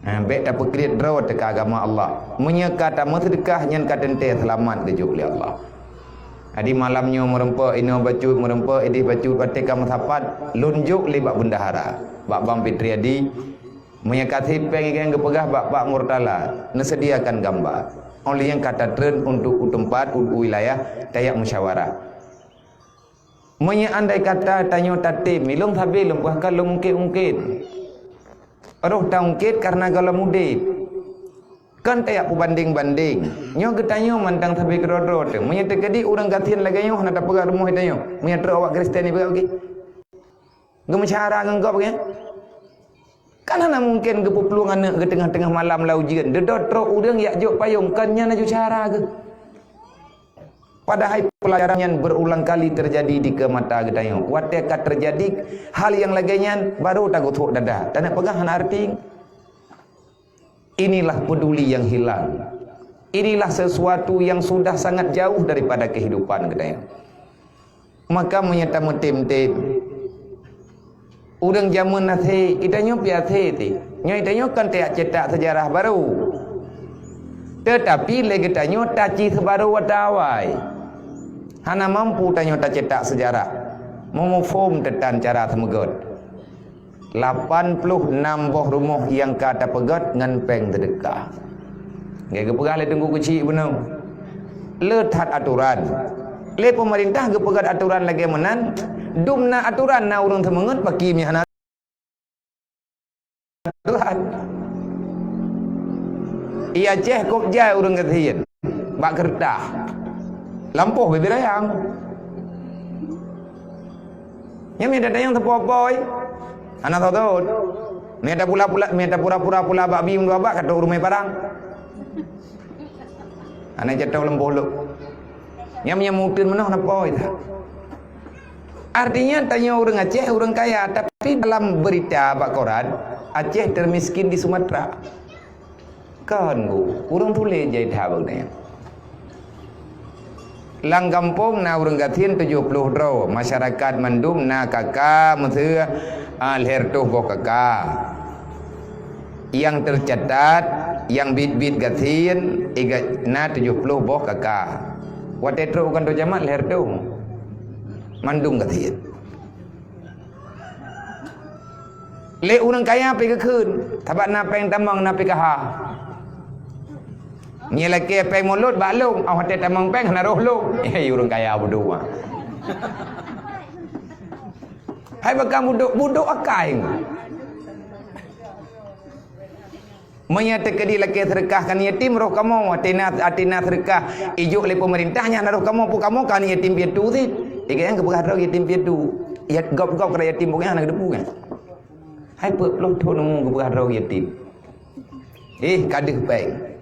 Baik dapat kredit draw dekat agama Allah. Menyekata sedekah nyan kadente selamat kejuk oleh Allah. Adi malamnya merempa ino bacut merempa idi bacut batika masapat lunjuk libat bendahara. Bak Bang Fitri Adi menyekati pengen ke pegah bak Murtala nesediakan gambar. Oleh yang kata tren untuk tempat wilayah Dayak Musyawarah. Andai kata tanya tatim milung sabi lembah kalau mungkin roh taungkit karena kalau mudit kan tayak banding nyo getanyo mantang sabi kerodro te menyete kedi urang gatian lagi nyo nak pegang rumah itanyo menyete awak Kristen ni pegang lagi gemecara ngengkop ke kan ana mungkin gepu peluang anak ke tengah-tengah malam la ujian dedot tro udang yak jok payung kan nya naju cara ke padahal pelajaran yang berulang kali terjadi di ke mata getanyo watekat terjadi hal yang laganya baru tagutuk dada dan nak pegang arti inilah peduli yang hilang. Inilah sesuatu yang sudah sangat jauh daripada kehidupan kita. Maka menyata metim-tim. Udang zaman nasi, itanya piate ti. Nya itanya kan tak cetak sejarah baru. Tetapi lagi tanya taci sebaru watawai. Hana mampu tanya tak cetak sejarah. Mengufum tetan cara semegot. 86 boh rumah yang kata pegat ngan peng sedekah. Ngai gepegah le tunggu kecil benar. Letat aturan. Le pemerintah gepegat aturan lagi menan. Dumna aturan na urang temenget bagi mihana aturan. Ia ceh kok jai urang katien. Bak kertah. Lampuh bebirayang. Yang ada yang terpopoi. Anak tahu, meta pura-pura pula babi undua bak kata rumai parang. Anak jatuh lembuh lu. Yang mungkin mana apa itu? Artinya tanya orang Aceh, orang kaya, tapi dalam berita bak koran, Aceh termiskin di Sumatera. Kan bu, orang tulis jadi tahu ni. Lang kampung na urang gatin 70 draw masyarakat mandum na kakak mesti alher tuh go kakak yang tercatat yang bit-bit gatin na 70 boh kakak wate tro kan do jamak leher tuh mandum gatin le urang kaya pi ke keun tabak na peng tamang na pi kaha ni laki peng mulut balung au hate tamang peng na roh lu urang kaya berdua hai bakam buduk akai menyatakan laki sedekahkan yatim roh kamu atina sedekah ijuk oleh pemerintahnya na roh kamu pu kamu kan yatim piatu ti tiga yang kebelah roh yatim piatu ya gop-gop kena yatim bukan nak depu kan hai pe lo thon mu kebelah roh yatim kadeh peng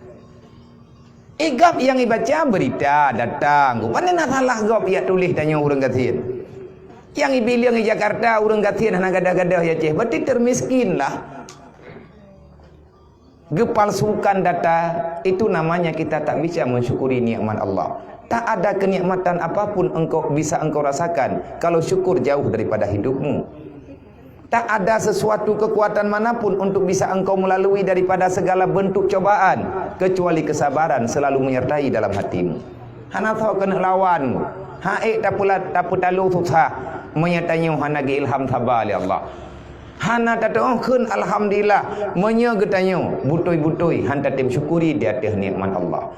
gop yang ibaca berita datang. Mana nak salah gop ia tulis tanya urang gatin. Yang ibiliang di Jakarta urang gatin hana gadah-gadah ya ceh. Berarti termiskinlah. Gepalsukan data itu namanya kita tak bisa mensyukuri nikmat Allah. Tak ada kenikmatan apapun bisa engkau rasakan kalau syukur jauh daripada hidupmu. Tak ada sesuatu kekuatan manapun untuk bisa engkau melalui daripada segala bentuk cobaan kecuali kesabaran selalu menyertai dalam hatimu. Hana tahu kena lawanmu. Haik tak putalu susah menyertainya hana ge ilham sabar ya Allah. Hana tak kun alhamdulillah menyegetanya butoi-butoi hanta tim syukuri di atas nikmat Allah.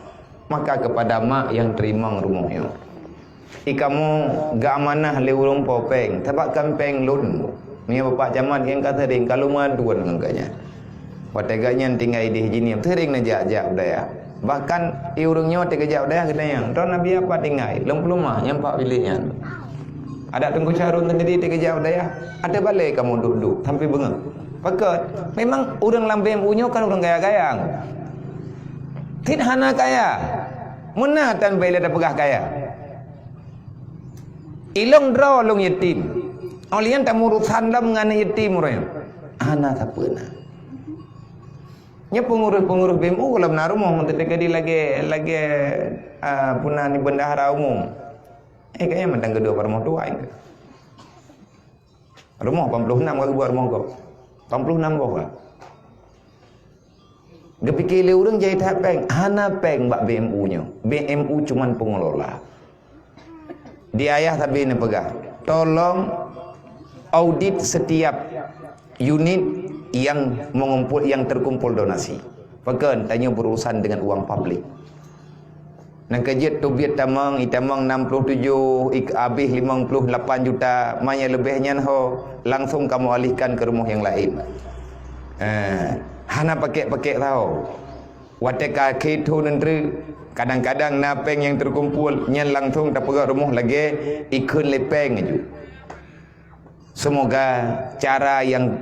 Maka kepada mak yang terima rumahnya. Ikamu gak amanah le urung popeng, tabak kampeng lun. Mia bapak zaman yang kata ring kalau maduan ngangkanya. Wateganya tinggal di sini tering najak-jak budaya. Bahkan iurungnya tegajak budaya katanya. Ron nabi apa tinggal lempelumah nyampak biliknya. Ada tunggu carun sendiri tegajak budaya. Ada balik kamu duduk sampai bengak. Pakat memang urang lambem unyo kan urang gaya-gayang. Tidak hana kaya. Mana tan bela dah pegah kaya. Ilong draw long yatim. Olian tak urusan dah mengenai yatim orang. Anak tak pernah. Nya pengurus BMU kalau benar rumah menteri lagi punah ni bendahara umum. Kayaknya mentang kedua rumah tua ini. Rumah 86 kau buat rumah kau. 86 kau. Gepikir le urang jadi tahap peng, hana peng bak BMU nya. BMU cuman pengelola. Di ayah tapi ni pegang. Tolong audit setiap unit yang terkumpul donasi. Pekan tanya berurusan dengan uang publik. Nak kejut tu biat tamang 67 habis 58 juta, mana lebihnya langsung kamu alihkan ke rumah yang lain. Hana pakai tahu. Wateka ketu nendri kadang-kadang napeng yang terkumpul nyan langsung tak pergi rumah lagi ikut lepeng aja. Semoga cara yang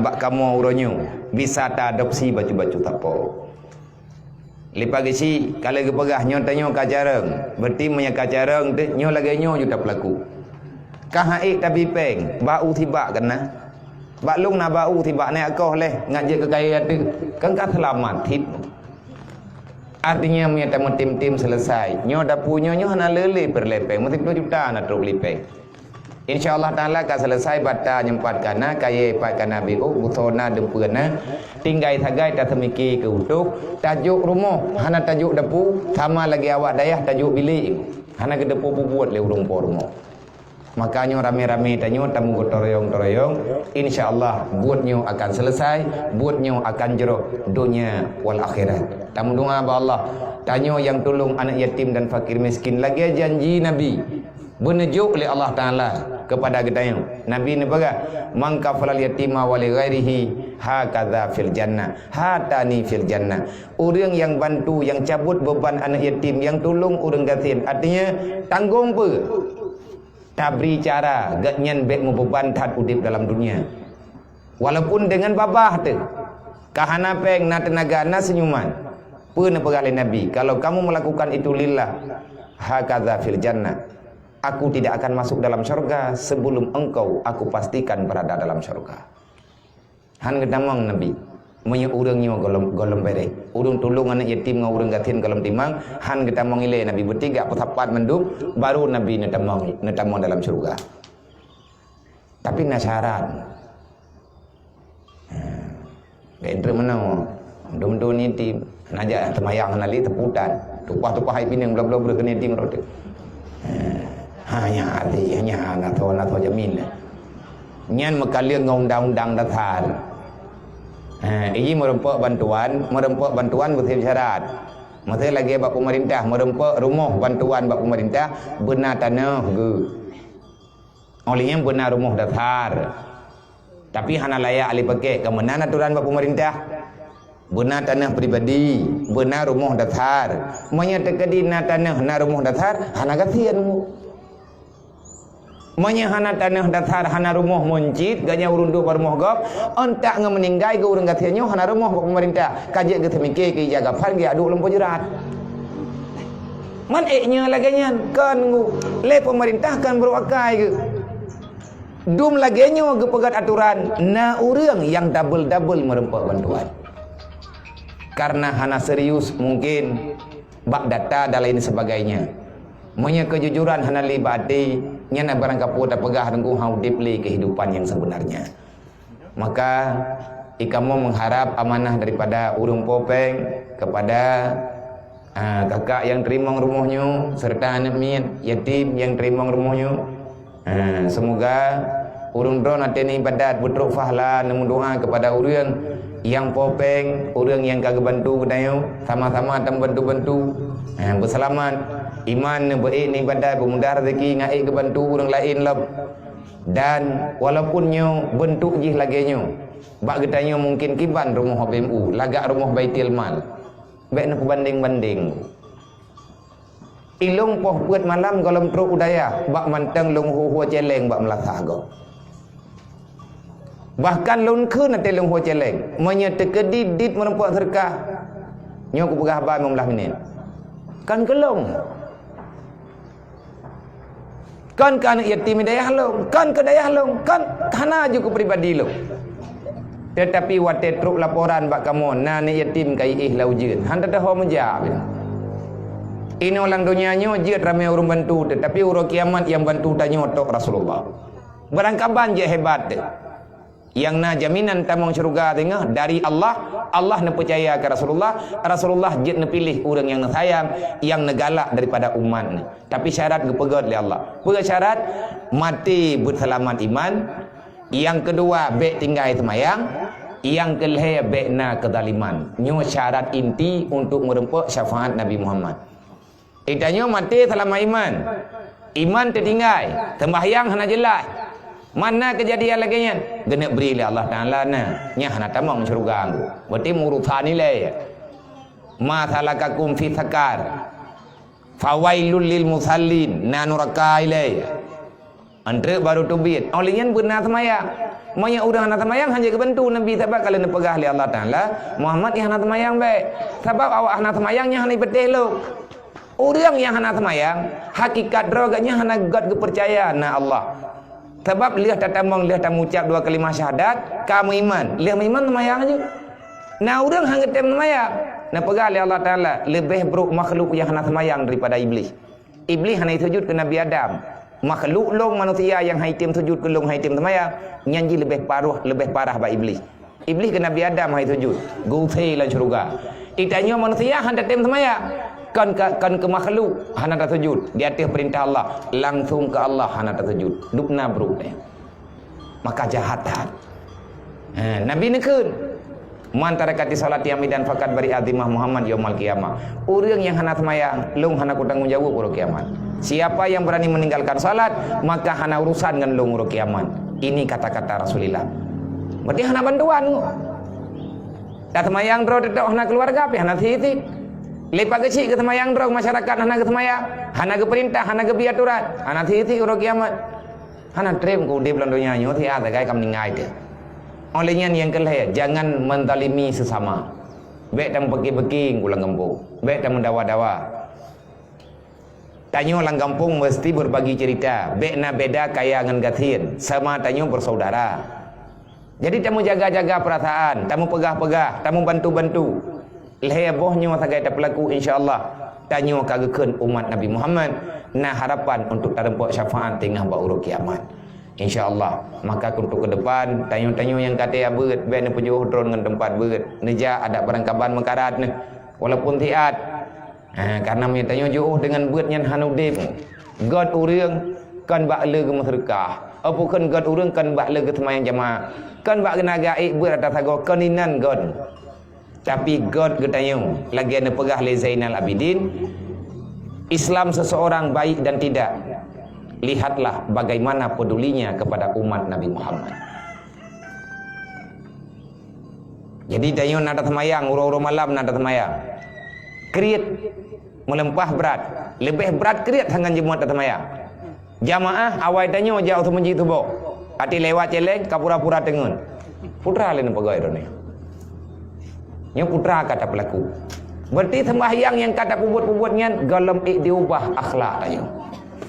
bak kamu uronyo bisa tak adopsi baju-baju tapo. Lepas gesi kalau ke pegah nyo tanyo kacareng, berarti punya kacareng tu nyo lagi nyo juta pelaku. Kahaik tapi peng, bau tibak kena. Bak lung na bau tibak naik akoh leh ngajak ke kaya tu. Kan ka selamat hit. Artinya punya tamu tim-tim selesai. Nyo dah punya nyo hana lele berlepeng, mesti 10 juta nak truk lepeng. InsyaAllah ta'ala akan selesai bata nyempat kana kaya pat kana BO utona dempena tinggai tagai tak temiki ke utuk tajuk rumah hana tajuk depu sama lagi awak dayah tajuk bilik hana ke depu buat le urung po rumah. Makanya rame-rame tanyo tamu gotoroyong-toroyong insyaallah buatnyo akan selesai, buatnyo akan jero dunia wal akhirat. Tamu doa ba Allah tanyo yang tolong anak yatim dan fakir miskin lagi janji Nabi benejuk oleh Allah Ta'ala kepada kita. Nabi ni baga man kafalal yatima wa li ghairihi hakadha fil jannah hatani fil jannah. Orang yang bantu, yang cabut beban anak yatim, yang tolong orang gatin, artinya tanggung pe tak beri cara gak nyen bek mu beban tat udip dalam dunia walaupun dengan babah tu kahana peng na tenaga na senyuman pun pegalai Nabi kalau kamu melakukan itu lillah hakadha fil jannah. Aku tidak akan masuk dalam syurga sebelum engkau aku pastikan berada dalam syurga. Han gedamang Nabi. Monya urangnya golom bere. Urang tolong anak yatim ngau urang gatin golom timang, han gedamang ile Nabi bertiga petapat mendung baru Nabi netamang dalam syurga. Tapi nasyarat. Bendre menang. Dum-dum ni tim naja temayang nali teputan. Tupah-tupah hai pining bla-bla berkene tim rote. Hanya nato jamin. Nyan mekalia ngundang-undang datar. Ini merempak bantuan betul syarat. Mesti lagi bak pemerintah merempak rumah bantuan bak pemerintah benar tanah ge. Olehnya benar rumah datar. Tapi hana layak ali pakai kemenan aturan bak pemerintah. Benar tanah pribadi, benar rumah datar. Monya tekedi na tanah na rumah datar hana gatian. Monya hana tanah datar hana rumah muncit ganya urundu par rumah gop ontak ngemeninggai ke urang gatianyo hana rumah bak pemerintah kajek ke temike ke jaga par ge adu lempo jerat. Man eknya laganya kan le pemerintah kan beruakai ke. Dum lagenyo ge pegat aturan na urang yang double merempak bantuan. Karena hana serius mungkin bak data dan lain sebagainya. Monya kejujuran hana libati nyana barang kapu tak pegah dengku how deeply kehidupan yang sebenarnya. Maka ikamu mengharap amanah daripada urung popeng kepada kakak yang terima rumahnya serta anak yatim yang terima rumahnya. Semoga urung drone ateni ibadat putruk fahla nemu doa kepada urang yang popeng, orang yang kagak bantu kedayo sama-sama tam bantu-bantu berselamat iman baik ni ibadat bermudah rezeki ngai ke bantu orang lain lab. Dan walaupun nyo bentuk jih lagi nyo bak getanyo mungkin kiban rumah BMU lagak rumah Baitul Mal baik nak banding-banding ilung poh puat malam golom truk udaya bak manteng lung hu celeng bak melasah go. Bahkan lun ke nanti lung ho celeng monya tekedi dit merempak serkah nyo ku pegah bai membelah minit kan kelong kan anak yatim dayah long kan ke dayah long kan hana ju ku pribadi long. Tetapi wate truk laporan bak kamu na ni yatim kai laujin han dah ho menjawab ini orang dunia nyo jiat ramai urung bantu tetapi urang kiamat yang bantu tanyo tok Rasulullah barangkaban je hebat Yang na jaminan tamang syurga tengah dari Allah. Allah na percaya ke Rasulullah. Rasulullah jet na pilih orang yang na sayang, yang na galak daripada umat ni. Tapi syarat gepegat oleh Allah. Apa syarat? Mati berselamat iman. Yang kedua, baik tinggal semayang. Yang kelihatan baik na kezaliman. Nyo syarat inti untuk merempak syafaat Nabi Muhammad. Itanya mati selamat iman. Iman tertinggal. Sembahyang hana jelas. Mana kejadian lagi nya? Kena beri oleh Allah Taala na. Nya hana tamang syurga angku. Berarti urusan ni le. Ma salakakum fi sakar. Fawailul lil musallin. Na nuraka ilai. Andre baru tubit. Olehnya benar semayang. Maya orang hana semayang hanya kebentu Nabi sebab kalau nak pegah oleh Allah Taala, Muhammad yang hana semayang baik. Sebab awak hana semayang nya hana betul lo. Orang yang hana semayang, hakikat droganya hana god kepercayaan na Allah. Sebab lihat tatamang lihat tamu ucap 2 kalimah syahadat, kamu iman. Lihat iman semayang aja. Nah orang hang tem semayang. Nah pegah oleh Allah Taala lebih buruk makhluk yang hana semayang daripada iblis. Iblis hana sujud ke Nabi Adam. Makhluk long manusia yang haitim sujud ke long haitim semayang, nyanyi lebih parah ba iblis. Iblis ke Nabi Adam hai sujud. Gulai lan syurga. Itanya manusia hang tem semayang. Kan ke makhluk hana tersujud di atas perintah Allah, langsung ke Allah hana tersujud. Dupna buruk dia. Maka jahatan. Nabi nekun mantara kati salat yamidan fakat bari azimah Muhammad yaumul qiyamah. Orang yang hana semayang long hana ku tanggungjawab uro kiamat. Siapa yang berani meninggalkan salat maka hana urusan dengan long uro kiamat. Ini kata-kata Rasulullah. Berarti hana bantuan. Tak semayang dro tetap hana keluarga api hana titik. Lepas kecil ke semayang drog masyarakat hana ke semayang, hana ke perintah, hana ke biaturan, hana titik urut kiamat. Hana trem ku di bulan dunia nyo tiada kai kam ningai dia. Olehnya yang kelih jangan menzalimi sesama. Baik tam beki-beki ulang kampung, baik tam mendawa-dawa. Tanyo lang kampung mesti berbagi cerita, baik na beda kaya ngan gatin, sama tanyo bersaudara. Jadi tamu jaga-jaga perasaan, tamu pegah-pegah, tamu bantu-bantu. Lehebohnya sagai tak pelaku insya-Allah tanyo kageukeun umat Nabi Muhammad nah harapan untuk tarempak syafaat tengah bauruk kiamat insya-Allah. Maka untuk ke depan tanyo-tanyo yang kata beut ben penjuh drone dengan tempat beut neja ada barangkaban mengkarat ne walaupun tiat karena me tanyo jauh dengan beut nyan hanudip god urang kan bak le ke masyarakat apa kan god urang kan bak le ke semayang jamaah kan bak kena gaib beut atas sago kaninan god. Tapi God ketanya lagi ada pegah le Zainal Abidin Islam seseorang baik dan tidak. Lihatlah bagaimana pedulinya kepada umat Nabi Muhammad. Jadi tanya nada semayang uro-uro malam nada semayang kriat melempah berat lebih berat kriat dengan jemaat semayang jamaah awal tanya jauh tu menji tu bo ati lewat celeng kapura-pura tengun putra lain pegawai rone. Yang putra kata pelaku. Berarti sembahyang yang kata pubut-pubutnya galam diubah akhlak tanya.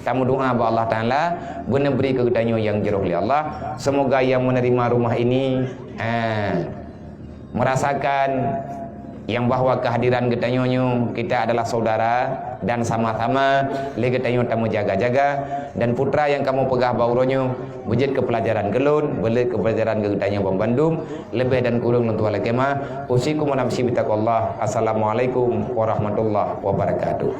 Kamu doa ba Allah Taala benar beri kegedanyo yang jauh oleh Allah. Semoga yang menerima rumah ini merasakan yang bahwa kehadiran gedanyonyo kita adalah saudara dan sama-sama le gedanyo tamu jaga-jaga dan putra yang kamu pegah bauronyo wujud ke pelajaran gelun boleh ke pelajaran gedanyo Bandung lebih dan kurang untuk ala kemah usikum wa nafsi bitaqallah. Assalamualaikum warahmatullahi wabarakatuh.